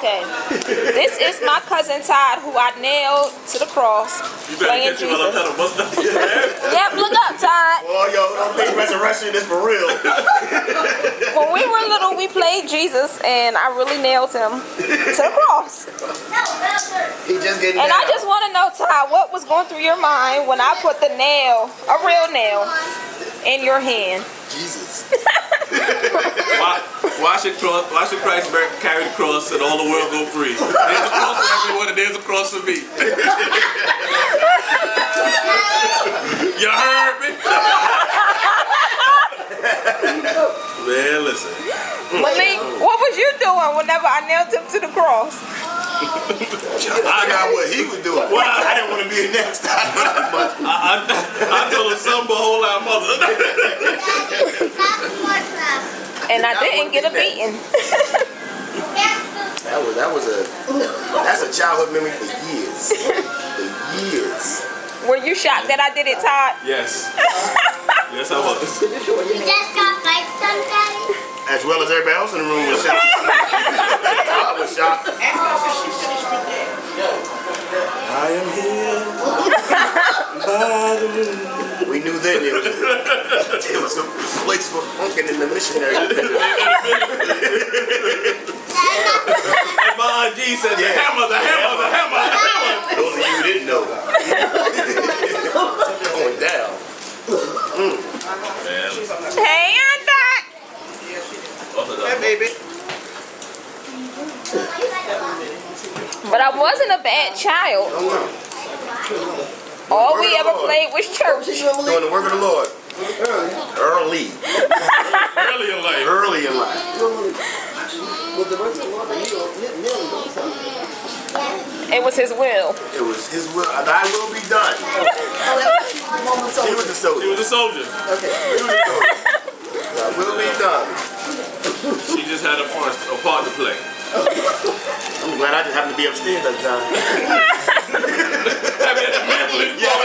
Okay. This is my cousin Todd, who I nailed to the cross. You better catch him while I'm trying to bust up your head. Yep, look up, Todd. Oh, yo, don't think resurrection is for real. When we were little, we played Jesus, and I really nailed him to the cross. He just getting And down. I just want to know, Todd, what was going through your mind when I put the nail, a real nail, in your hand? Jesus. Why should Christ carry the cross and all the world go free? There's a cross for everyone and there's a cross for me. You heard me? Man, listen. Malik, what was you doing whenever I nailed him to the cross? I got what he was doing. Well, I didn't want to be next time. I told him something but a whole lot of mother. And I didn't get a beating. That's a childhood memory for years. For years. Were you shocked that I did it, Todd? Yes. Yes, I was. You just got lights on, Daddy? As well as everybody else in the room was shocked. I was shocked. I am here. We knew then there was a place for punking in the missionary. And my G said, the hammer, the hammer, the hammer, the hammer. Those of you who didn't know. Going down. Hey, I'm back. Hey, baby. But I wasn't a bad child. All we ever played was church. Doing the work of the Lord. Early. Early in life. Early in life. It was his will. It was his will. Thy will be done. He was a soldier. He was a soldier. He was a soldier. Thy will be done. She just had a part to play. I'm glad I just happened to be upstairs at the time. I mean, mentally. Yeah.